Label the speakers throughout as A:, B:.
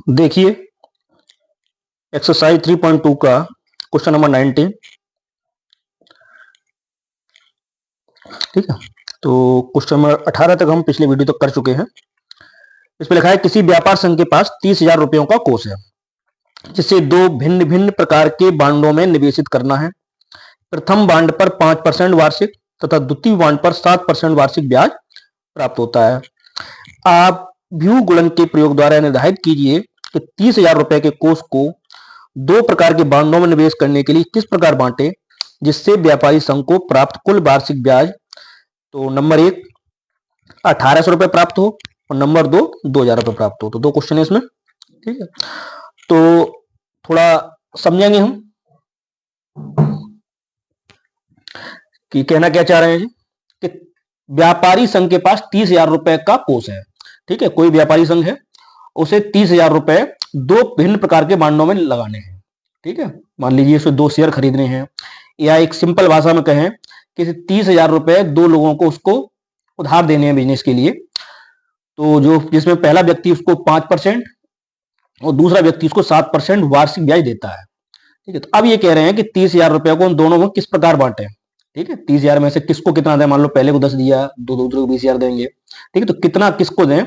A: देखिए एक्सरसाइज 3.2 का question number 19। ठीक है, तो क्वेश्चन नंबर 18 तक हम पिछले वीडियो तक कर चुके हैं। इसमें लिखा है किसी व्यापार संघ के पास 30,000 रुपयों का कोष है जिसे दो भिन्न भिन्न प्रकार के बांडों में निवेशित करना है। प्रथम बांड पर 5% वार्षिक तथा द्वितीय बांड पर 7% वार्षिक ब्याज प्राप्त होता है। आप व्यू गुणन के प्रयोग द्वारा निर्धारित कीजिए कि 30,000 रुपए के कोष को दो प्रकार के बांडों में निवेश करने के लिए किस प्रकार बांटे जिससे व्यापारी संघ को प्राप्त कुल वार्षिक ब्याज तो नंबर 1 1800 रुपए प्राप्त हो और नंबर 2 2,000 रुपए प्राप्त हो। तो दो क्वेश्चन है इसमें। ठीक है, तो थोड़ा समझेंगे हम कि कहना क्या चाह रहे हैं कि व्यापारी संघ के पास 30,000 रुपए का कोष है। ठीक है, कोई व्यापारी संघ है, उसे 30,000 रुपए दो भिन्न प्रकार के बांडों में लगाने हैं। ठीक है, मान लीजिए उसे दो शेयर खरीदने हैं, या एक सिंपल भाषा में कहें कि 30,000 रुपए दो लोगों को उसको उधार देने हैं बिजनेस के लिए। तो जो जिसमें पहला व्यक्ति उसको 5% और दूसरा व्यक्ति उसको 7% वार्षिक ब्याज देता है। ठीक है, तो अब ये कह रहे हैं कि 30,000 रुपए को उन दोनों में किस प्रकार बांटे। ठीक है, 30,000 में से किसको कितना दें, मान लो पहले को 10 दिया, दो दूसरे को 20,000 देंगे। ठीक है, तो कितना किसको दें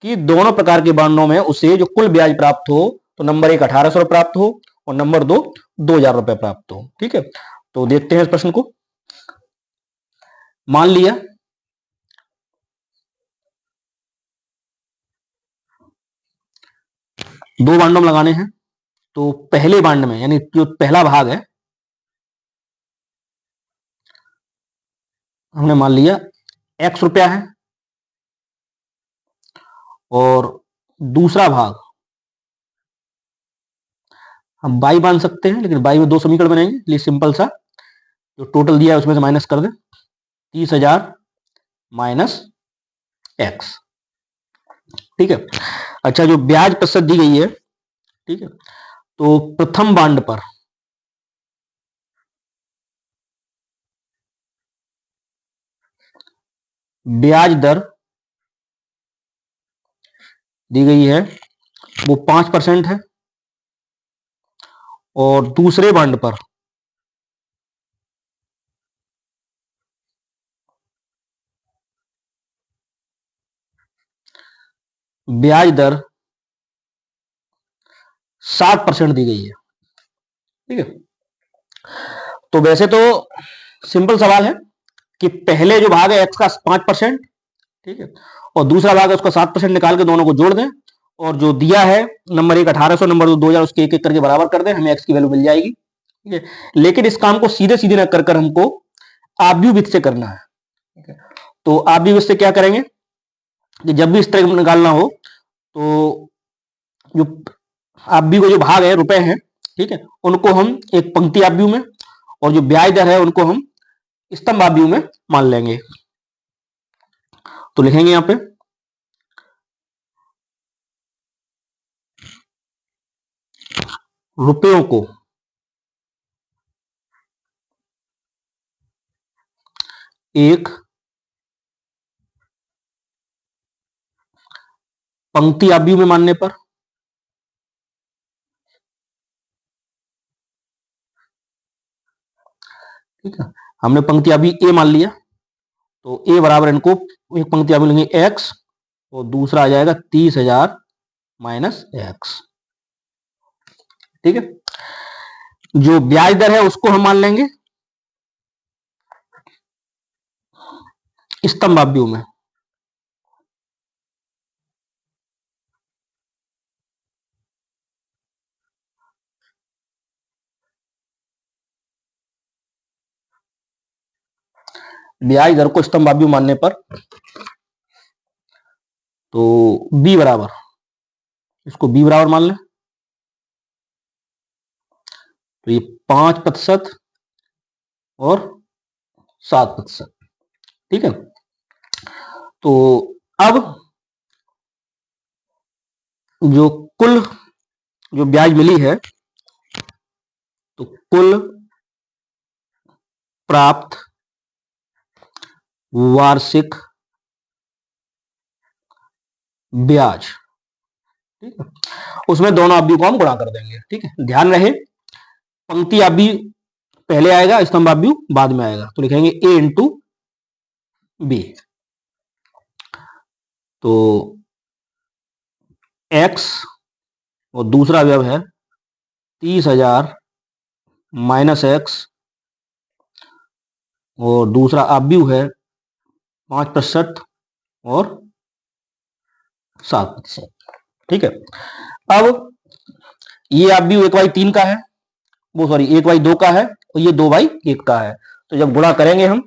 A: कि दोनों प्रकार के बांडों में उसे जो कुल ब्याज प्राप्त हो तो नंबर 1 1800 प्राप्त हो और नंबर 2 2,000 रुपए प्राप्त हो। ठीक है, तो देखते हैं इस प्रश्न को। मान लिया दो बांडों में लगाने हैं, तो पहले बांड में यानी जो पहला भाग है हमने मान लिया x रुपया है और दूसरा भाग हम y मान सकते हैं, लेकिन y में दो समीकरण बनेंगे इसलिए सिंपल सा जो टोटल दिया है उसमें से माइनस कर दें, 30,000 माइनस x। ठीक है, अच्छा जो ब्याज प्रतिशत दी गई है, ठीक है, तो प्रथम बांड पर ब्याज दर दी गई है वो 5% है और दूसरे बांड पर ब्याज दर 7% दी गई है। ठीक है, तो वैसे तो सिंपल सवाल है कि पहले जो भाग है एक्स का 5%, ठीक है, और दूसरा भाग है उसका 7% निकाल के दोनों को जोड़ दें और जो दिया है नंबर 1 1800, नंबर 2 2,000, उसके एक एक करके बराबर कर दें, हमें एक्स की वैल्यू मिल जाएगी। ठीक है, लेकिन इस काम को सीधे सीधे न कर हमको आव्यूह विधि से करना है। ठीक है, तो आव्यूह विधि से क्या करेंगे कि जब भी इस तरह निकालना हो तो जो आव्यूह को जो भाग है रुपए हैं, ठीक है, उनको हम एक पंक्ति आव्यूह में और जो ब्याज दर है उनको हम स्तंभ आव्यूह में मान लेंगे। तो लिखेंगे यहां पे रुपयों को एक पंक्ति आव्यूह में मानने पर ठीक है, हमने पंक्ति आव्यूह ए मान लिया, तो ए बराबर इनको एक पंक्ति आव्यूह लेंगे एक्स और दूसरा आ जाएगा 30,000 माइनस एक्स। ठीक है, जो ब्याज दर है उसको हम मान लेंगे स्तंभ आव्यूह में। ब्याज दर को स्तंभ आव्यूह मानने पर तो बी बराबर, इसको बी बराबर मान लें, तो ये 5% और 7%। ठीक है, तो अब जो कुल जो ब्याज मिली है तो कुल प्राप्त वार्षिक ब्याज, ठीक है, उसमें दोनों अवयव को हम गुणा कर देंगे। ठीक है, ध्यान रहे पंक्ति अवयव पहले आएगा, स्तंभ अवयव बाद में आएगा। तो लिखेंगे ए इंटू बी। तो x और दूसरा अवयव है 30,000 माइनस एक्स, और दूसरा अवयव है 5% और 7%। ठीक है, अब ये अवयव 1/3 का है, वो सॉरी 1/2 का है, और ये 2/1 का है। तो जब गुणा करेंगे हम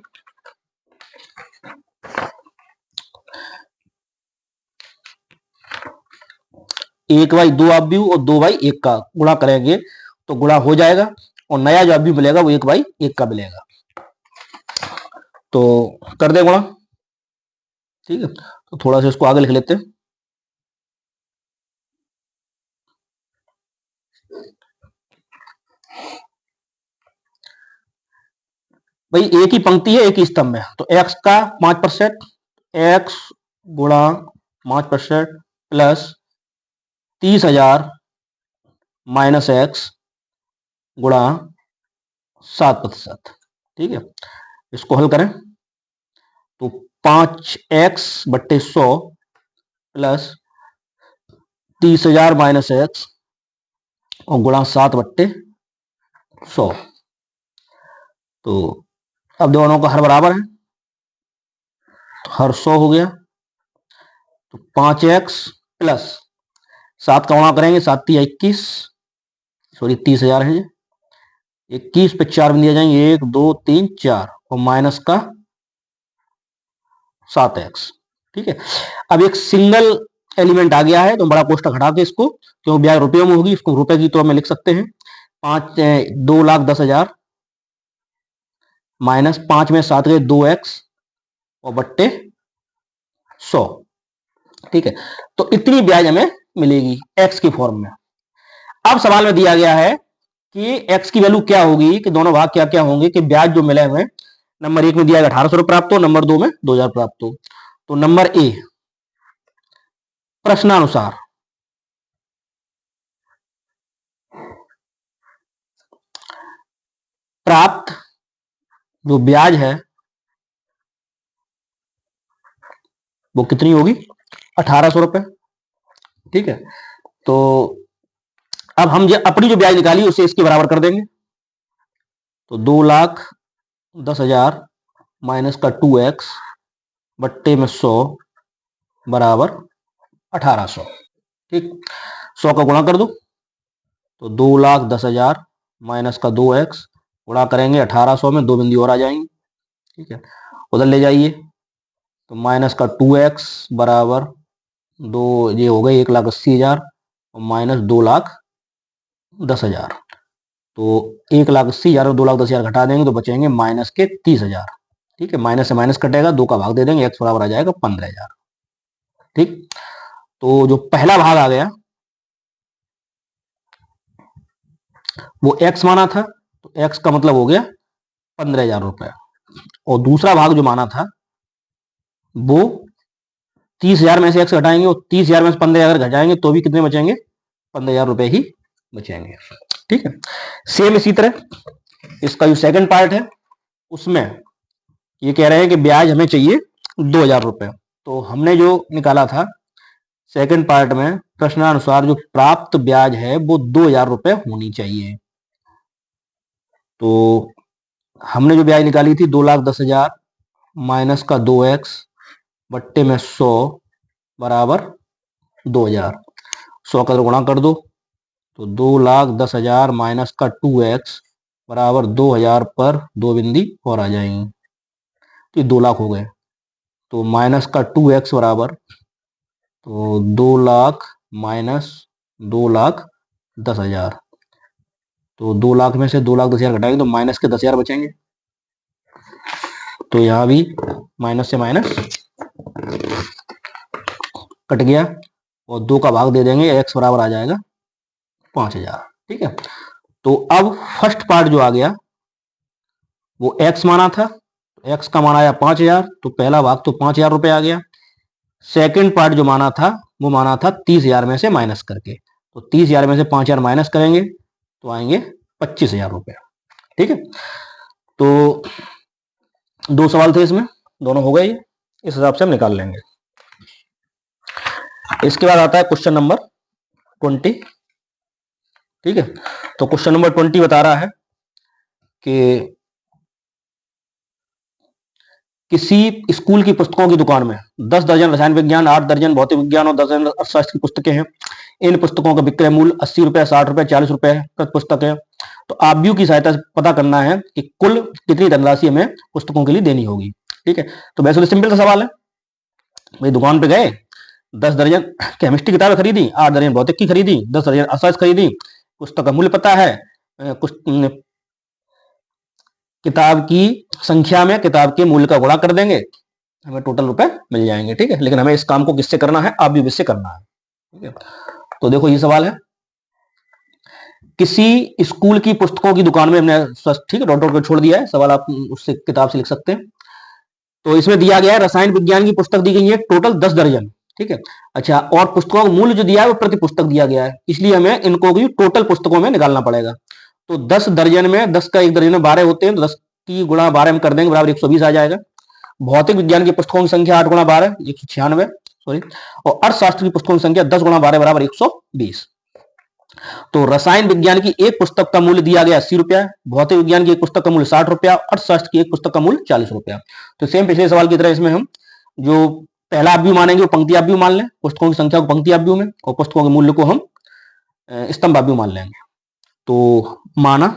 A: 1/2 अवयव और 2/1 का गुणा करेंगे तो गुणा हो जाएगा, और नया जो अवयव मिलेगा वो 1/1 का मिलेगा। तो कर दे गुणा। ठीक है, तो थोड़ा सा इसको आगे लिख लेते हैं। भाई एक ही पंक्ति है, एक ही स्तंभ है, तो x का 5%, x गुणा 5% प्लस 30,000 माइनस एक्स गुणा 7%। ठीक है, इसको हल करें तो 5x/100 प्लस 30,000 माइनस एक्स और गुणा 7/100। तो अब दोनों का हर बराबर है, तो हर 100 हो गया। तो 5x प्लस 7 का गुणा करेंगे, 7 × 21, सॉरी 30,000 है, 21 पे 4 दिया जाएंगे, 1 2 3 4, और माइनस का 7x। ठीक है, अब एक सिंगल एलिमेंट आ गया है तो बड़ा कोष्ठक हटा के इसको, क्यों ब्याज रुपयों में होगी, इसको रुपए की तो में लिख सकते हैं। 2,10,000 माइनस 5 में 7 गए 2x और बट्टे 100। ठीक है, तो इतनी ब्याज हमें मिलेगी x की फॉर्म में। अब सवाल में दिया गया है कि x की वैल्यू क्या होगी, कि दोनों भाग क्या क्या होंगे, कि ब्याज जो मिले हुए नंबर 1 में दिया गया 1,800 प्राप्त हो, नंबर 2 में 2,000 प्राप्त हो। तो नंबर ए प्रश्नानुसार प्राप्त जो ब्याज है वो कितनी होगी, 1,800 रुपए। ठीक है, तो अब हम अपनी जो ब्याज निकाली उसे इसके बराबर कर देंगे। तो 2,10,000 माइनस का 2x बट्टे में 100 बराबर 1,800। ठीक, 100 का गुणा कर दो, तो 2,10,000 माइनस का 2x गुणा करेंगे 1,800 में, 2 बिंदु और आ जाएंगे। ठीक है, उधर ले जाइए, तो माइनस का 2x बराबर 2, ये हो गए 1,80,000 और माइनस 2,10,000। तो 1,80,000 और 2,10,000 घटा देंगे तो बचेंगे माइनस के 30,000। ठीक है, माइनस से माइनस कटेगा, 2 का भाग दे देंगे, x बराबर आ जाएगा 15,000। ठीक, तो जो पहला भाग आ गया वो x माना था, तो x का मतलब हो गया 15,000 रुपए, और दूसरा भाग जो माना था वो 30,000 में से x घटाएंगे, और 30,000 में से 15,000 घटाएंगे तो भी कितने बचेंगे, 15,000 रुपए ही बचेंगे। ठीक है, सेम इसी तरह इसका जो सेकंड पार्ट है उसमें ये कह रहे हैं कि ब्याज हमें चाहिए 2,000 रुपए। तो हमने जो निकाला था सेकंड पार्ट में प्रश्नानुसार जो प्राप्त ब्याज है वो 2,000 रुपए होनी चाहिए। तो हमने जो ब्याज निकाली थी 2,10,000 माइनस का 2x बट्टे में 100 बराबर 2,000। 100 का गुणा कर दो, तो 2,10,000 माइनस का 2x बराबर 2,000 पर 2 बिंदी और आ जाएंगे, तो 2 लाख हो गए। तो माइनस का 2x बराबर, तो 2 लाख माइनस 2,10,000, तो 2 लाख में से 2,10,000 घटाएंगे तो माइनस के 10,000 बचेंगे। तो यहां भी माइनस से माइनस कट गया, और 2 का भाग दे देंगे, x बराबर आ जाएगा 5,000। ठीक है, तो अब फर्स्ट पार्ट जो आ गया वो x माना था, x का मान आया 5,000, तो पहला भाग तो 5,000 रुपए आ गया। सेकंड पार्ट जो माना था वो माना था 30,000 में से माइनस करके। तो 30,000 में से 5,000 माइनस करेंगे तो आएंगे 25,000 रुपये। ठीक है, तो 2 सवाल थे इसमें, दोनों हो गए, इस हिसाब से हम निकाल लेंगे। इसके बाद आता है क्वेश्चन नंबर 20। ठीक है, तो क्वेश्चन नंबर 20 बता रहा है कि किसी स्कूल की पुस्तकों की दुकान में 10 दर्जन रसायन विज्ञान, 8 दर्जन भौतिक विज्ञान और 10 दर्जन अर्थशास्त्र की पुस्तकें हैं। इन पुस्तकों का विक्रय मूल्य 80 रुपए, 60 रुपए, 40 रुपए प्रति पुस्तक है। तो आबयू की सहायता से पता करना है कि कुल कितनी धनराशि हमें पुस्तकों के लिए देनी होगी। ठीक है, तो वैसे तो सिंपल सा सवाल है, भाई दुकान पे गए, 10 दर्जन केमिस्ट्री किताबें खरीदी, 8 दर्जन भौतिक की खरीदी, 10 दर्जन अर्थशास्त्र खरीदी, पुस्तक का मूल्य पता है, कुछ किताब की संख्या में किताब के मूल्य का गुणा कर देंगे, हमें टोटल रुपए मिल जाएंगे। ठीक है, लेकिन हमें इस काम को किससे करना है, आबयू से करना है। ठीक है, तो देखो ये सवाल है, किसी स्कूल की पुस्तकों की दुकान में हमने, ठीक है, डॉट डॉट को छोड़ दिया है, सवाल आप उससे किताब से लिख सकते हैं। तो इसमें दिया गया है रसायन विज्ञान की पुस्तक दी गई है टोटल 10 दर्जन। ठीक है, अच्छा, और पुस्तकों का मूल्य जो दिया है वो प्रति पुस्तक दिया गया है, इसलिए हमें इनको भी टोटल पुस्तकों में निकालना पड़ेगा। तो 10 दर्जन में 10 का एक दर्जन में 12 होते हैं, तो 10 की गुणा 12 में कर देंगे, बराबर 120 आ जाएगा। भौतिक विज्ञान की पुस्तकों की संख्या 8 गुणा 12 196, सॉरी, और अर्थशास्त्र की पुस्तकों की संख्या 10 गुणा 12 बराबर 120। तो रसायन विज्ञान की एक पुस्तक का मूल्य दिया गया 80 रुपया, भौतिक विज्ञान की एक पुस्तक का मूल्य 60 रुपया, अर्थशास्त्र की एक पुस्तक का मूल्य 40 रुपया। तो सेम पिछले सवाल की तरह इसमें हम जो पहला आबयू मानेंगे वो पंक्ति आबयू मान लें, पुस्तकों की संख्या को पंक्ति आबयू में, और पुस्तकों के मूल्य को हम स्तंभ आबयू मान लेंगे। तो माना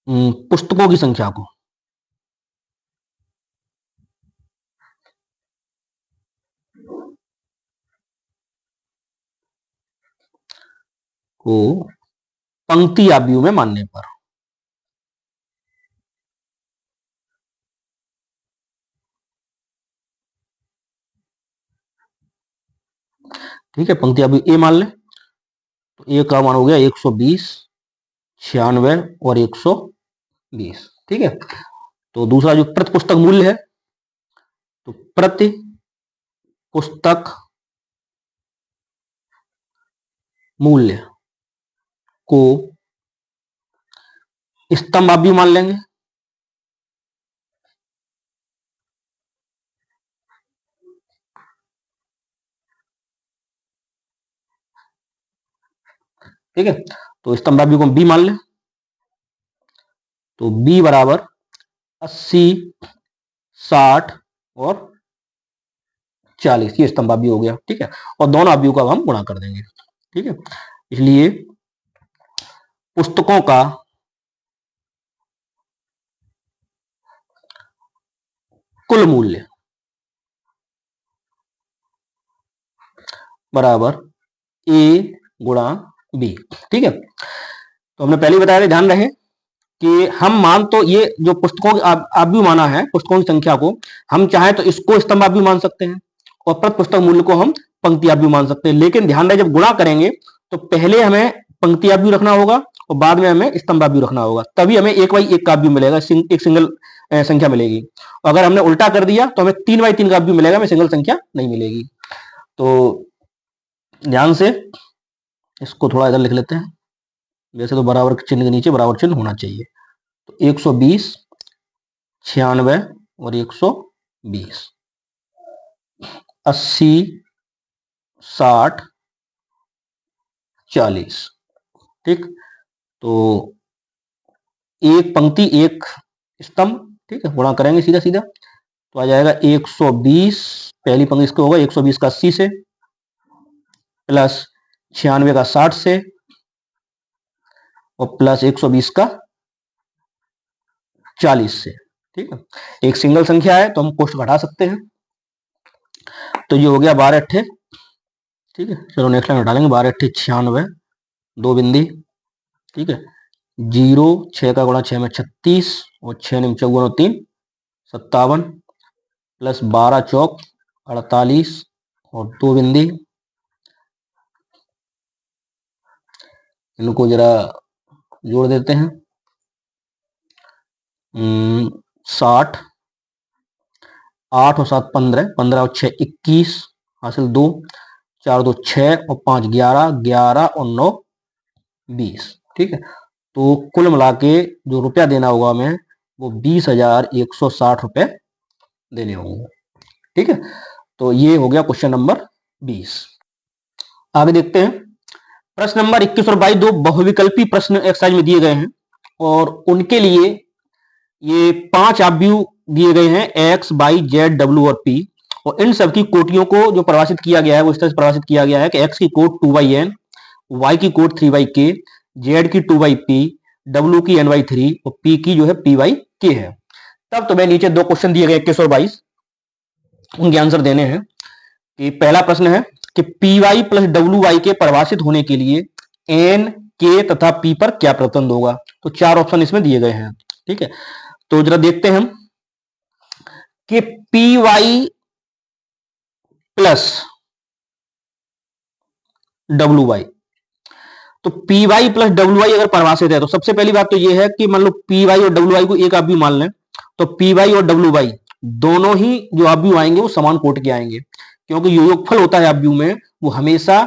A: पुस्तकों की संख्या को पंक्ति आबयू में मानने पर, ठीक है, पंक्ति आबयू ए मान लें, तो ए का मान हो गया 120, 96 और 120। ठीक है, तो दूसरा जो प्रति पुस्तक मूल्य है, तो प्रति पुस्तक मूल्य को स्तंभ आबयू मान लेंगे। ठीक है, तो स्तंभ आबयू को हम बी मान लें, तो बी बराबर 80, 60 और 40, ये स्तंभ आबयू हो गया। ठीक है, और दोनों आबयू का हम गुणा कर देंगे। ठीक है, इसलिए पुस्तकों का कुल मूल्य बराबर ए गुणा बी। ठीक है, तो हमने पहले बताया था, ध्यान रहे कि हम मान तो ये जो पुस्तकों की आबयू माना है, पुस्तकों की संख्या को हम चाहे तो इसको स्तंभ आबयू मान सकते हैं और प्रति पुस्तक मूल्य को हम पंक्ति आबयू मान सकते हैं, लेकिन ध्यान रहे जब गुणा करेंगे तो पहले हमें पंक्ति आबयू रखना होगा और बाद में हमें स्तंभ आबयू रखना होगा, तभी हमें 1/1 का आबयू मिलेगा, एक सिंगल संख्या मिलेगी। अगर हमने उल्टा कर दिया तो हमें 3/3 का आबयू मिलेगा, हमें सिंगल संख्या नहीं मिलेगी। तो ध्यान से इसको थोड़ा इधर लिख लेते हैं, वैसे तो बराबर चिन्ह के नीचे बराबर चिन्ह होना चाहिए। तो 120, 96 और 120, 80, 60, 40। ठीक, तो एक पंक्ति एक स्तंभ, ठीक है, गुणा करेंगे सीधा सीधा, तो आ जाएगा 120, पहली पंक्ति इसको होगा 120 का 80 से, प्लस 96 का 60 से, और प्लस 120 का 40 से। ठीक है, एक सिंगल संख्या है तो हम कोष्ठ घटा सकते हैं, तो ये हो गया 12 अट्ठे। ठीक है, चलो नेक्स्ट लाइन हटा लेंगे, 12 अट्ठे 96, 2 बिंदी। ठीक है, 0, 6 का गुणा 6 में 36 और 6 निम 54 और 3 57, प्लस 12 चौक 48 और 2 बिंदी। इनको जरा जोड़ देते हैं, 60, 8 और 7 15, 15 और 6 21, हासिल 2, 4 2 6 और 5 11, 11 और 9 20। ठीक है, तो कुल मिला के जो रुपया देना होगा हमें वो 20,160 रुपए देने होंगे। ठीक है, तो ये हो गया क्वेश्चन नंबर 20। आगे देखते हैं प्रश्न नंबर 21 और 22 दो बहुविकल्पी प्रश्न एक्सरसाइज में दिए गए हैं और उनके लिए ये 5 आव्यूह दिए गए हैं एक्स वाई जेड डब्ल्यू और पी, और इन सब की कोटियों को जो परिभाषित किया गया है वो इस तरह से परिभाषित किया गया है कि एक्स की कोट 2/n, वाई की कोट 3/k, जेड की 2/p, डब्ल्यू की n/3 और पी की जो है p/k है। तब तुम्हें नीचे दो क्वेश्चन दिए गए 21 और 22, उनके आंसर देने हैं। कि पहला प्रश्न है कि P Y plus W Y के परिभाषित होने के लिए एन के तथा पी पर क्या प्रतिबंध होगा। तो 4 ऑप्शन इसमें दिए गए हैं। ठीक है, तो जरा देखते हैं हम कि P Y plus W Y, तो P Y plus W Y अगर परिभाषित है तो सबसे पहली बात तो यह है कि मान लो पी वाई और डब्ल्यू वाई को एक आव्यूह मान लें, तो पी वाई और डब्ल्यू वाई दोनों ही जो आव्यूह आएंगे वो समान कोट के आएंगे, क्योंकि जो योगफल होता है आव्यूह में वो हमेशा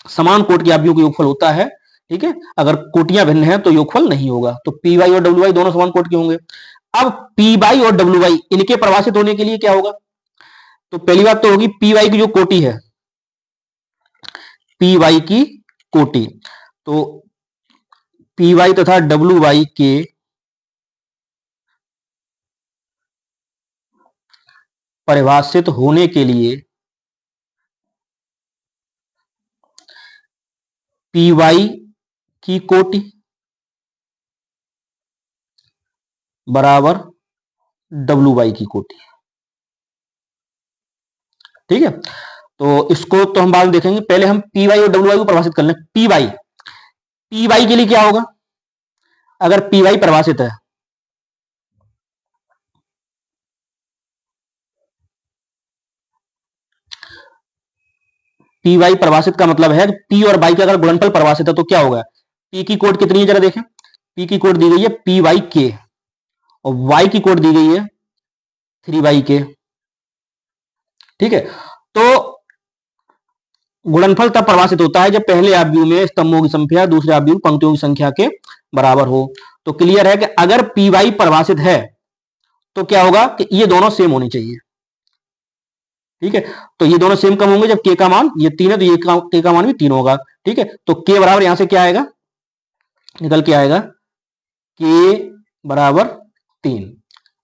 A: समान कोट के आव्यूह का योगफल होता है। ठीक है, अगर कोटियां भिन्न हैं तो योगफल नहीं होगा, तो पी वाई और डब्ल्यू वाई दोनों समान कोट के होंगे। अब पी वाई और डब्ल्यू वाई इनके परिभाषित होने के लिए क्या होगा, तो पहली बात तो होगी पी वाई की जो कोटि है, पी वाई की कोटि, तो पी वाई तथा डब्ल्यू वाई के परिभाषित होने के लिए पी वाई की कोटि बराबर डब्ल्यू वाई की कोटि। ठीक है, तो इसको तो हम बाद में देखेंगे, पहले हम पी वाई और डब्ल्यू वाई को परिभाषित कर लें। पी वाई के लिए क्या होगा, अगर पी वाई परिभाषित है पी वाई परिभाषित का मतलब है कि पी और वाई का अगर गुणनफल परिभाषित है तो क्या होगा, पी की कोट कितनी है जरा देखें, पी की कोट दी गई है पी वाई के और वाई की कोट दी गई है 3/k। ठीक है, तो गुणनफल तब परिभाषित होता है जब पहले आव्यूह में स्तंभों की संख्या दूसरे आव्यूह में पंक्तियों की संख्या के बराबर हो। तो क्लियर है कि अगर पी वाई परिभाषित है तो क्या होगा कि ये दोनों सेम होनी चाहिए। ठीक है, तो ये दोनों सेम कब होंगे, जब के का मान ये 3 है तो ये के का मान भी 3 होगा। ठीक है, तो के बराबर यहां से क्या आएगा, निकल के आएगा के बराबर 3।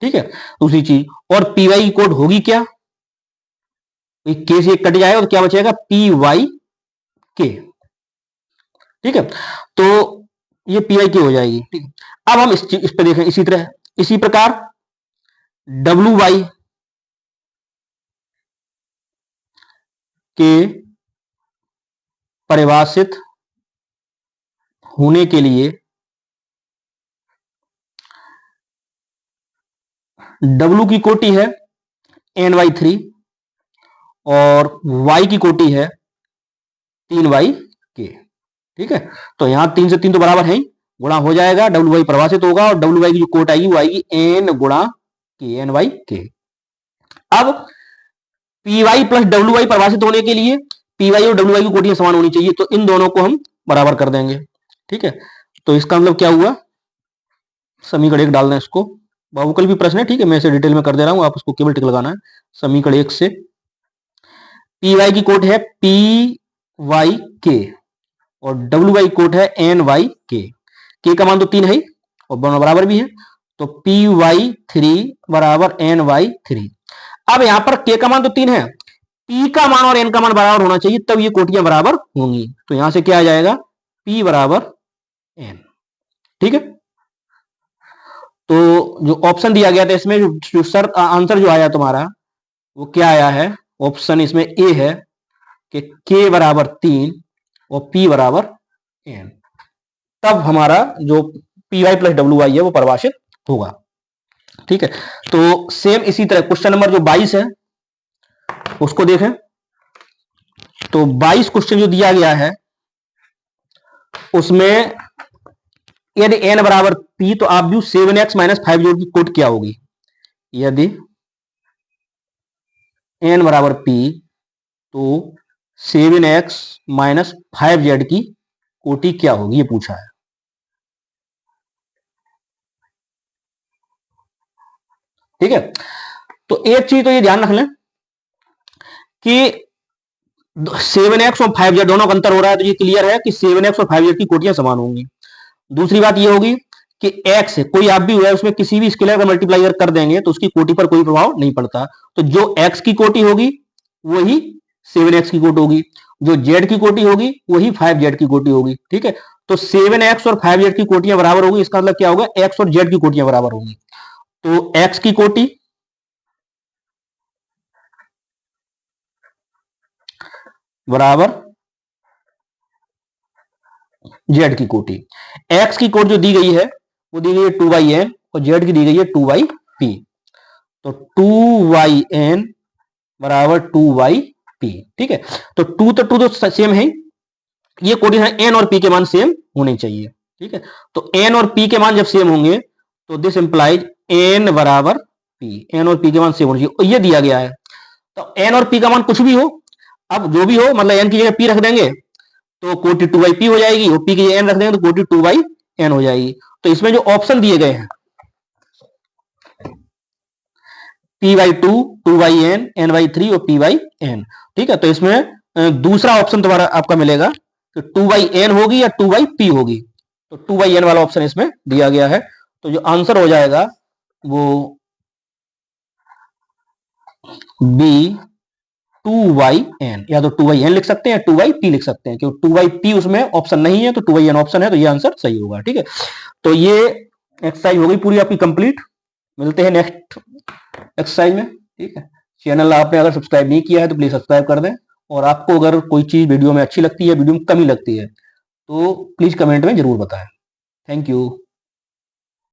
A: ठीक है, दूसरी चीज, और पी वाई की कोड होगी क्या, के से कट जाएगा तो क्या बचेगा पी वाई के। ठीक है, तो ये पी वाई के हो जाएगी। ठीक है, अब हम इस पे देखें इसी तरह, इसी प्रकार डब्ल्यू वाई के परिभाषित होने के लिए डब्ल्यू की कोटि है n/3 और y की कोटि है 3/k। ठीक है, तो यहां 3 से 3 तो बराबर है ही, गुणा हो जाएगा, डब्ल्यू वाई परिभाषित होगा और डब्ल्यू वाई की जो कोट आएगी वो आएगी n गुणा के, n/k। अब P Y plus W Y परिभाषित होने के लिए पी वाई और डब्ल्यू वाई की कोटियां समान होनी चाहिए, तो इन दोनों को हम बराबर कर देंगे। ठीक है, तो इसका मतलब क्या हुआ, समीकरण 1 डाल दें इसको, बहुकल भी प्रश्न है। ठीक है, मैं इसे डिटेल में कर दे रहा हूं, आप उसको केवल टिक लगाना है। समीकरण 1 से पी वाई की कोट है पी वाई के और डब्ल्यू वाई कोट है n/k। के का मान तो 3 है और दोनों बराबर भी है, तो p/3 बराबर n/3। अब यहां पर के का मान तो 3 है, p का मान और n का मान बराबर होना चाहिए, तब ये कोटियां बराबर होंगी। तो यहां से क्या आ जाएगा p बराबर n। ठीक है, तो जो ऑप्शन दिया गया था इसमें जो सर आंसर जो आया तुम्हारा वो क्या आया है, ऑप्शन इसमें ए है कि k बराबर 3 और p बराबर n, तब हमारा जो P Y plus W Y है वो परिभाषित होगा। ठीक है, तो सेम इसी तरह क्वेश्चन नंबर जो 22 है उसको देखें, तो 22 क्वेश्चन जो दिया गया है उसमें यदि n बराबर p तो आप व्यू 7x - 5 जोड़ की कोट क्या होगी, यदि n बराबर p, तो 7x माइनस 5z की कोटि क्या होगी, ये पूछा है। ठीक है, तो एक चीज तो ये ध्यान रख लें कि 7x और 5z दोनों का अंतर हो रहा है, तो ये क्लियर है कि 7x और 5z की कोटियां समान होंगी। दूसरी बात ये होगी कि x कोई आप भी हुआ है, उसमें किसी भी स्केलर का मल्टीप्लाई अगर कर देंगे तो उसकी कोटि पर कोई प्रभाव नहीं पड़ता। तो जो x की कोटि होगी वही 7x की कोटि होगी, जो z की कोटि होगी वही 5z की कोटि होगी। ठीक है, तो 7x और 5z की कोटियां बराबर होगी, इसका मतलब क्या होगा, x और z की कोटियां बराबर होगी। तो x की कोटि बराबर z की कोटि। x की कोटि जो दी गई है वो दी गई है 2/n और z की दी गई है 2/p। तो 2/n बराबर 2/p। ठीक है, तो 2 तो सेम है, ये कोटि है, n और p के मान सेम होने चाहिए। ठीक है, तो n और p के मान जब सेम होंगे तो दिस इंप्लाइज n बराबर p, n और p के मान सेम होने चाहिए, ये दिया गया है। तो n और p का मान कुछ भी हो, अब जो भी हो, मतलब n की जगह p रख देंगे तो कोटि 2/p हो जाएगी, और p की जगह n रख देंगे तो कोटि 2/n हो जाएगी। तो इसमें जो ऑप्शन दिए गए हैं p/2, 2/n, n/3 और p/n, ठीक है, तो इसमें दूसरा ऑप्शन तुम्हारा आपका मिलेगा कि 2/n होगी या 2/p होगी, तो 2/n वाला ऑप्शन इसमें दिया गया है। तो जो आंसर हो जाएगा वो बी 2/n, या तो 2/n लिख सकते हैं, 2/p लिख सकते हैं, क्योंकि 2/p उसमें ऑप्शन नहीं है, तो 2/n ऑप्शन है, तो ये आंसर सही होगा। ठीक है, तो ये एक्सरसाइज हो गई पूरी आपकी कंप्लीट। मिलते हैं नेक्स्ट एक्सरसाइज में। ठीक है, चैनल आपने अगर सब्सक्राइब नहीं किया है तो प्लीज सब्सक्राइब कर दें, और आपको अगर कोई चीज वीडियो में अच्छी लगती है, वीडियो में कमी लगती है, तो प्लीज कमेंट में जरूर बताएं। Thank you.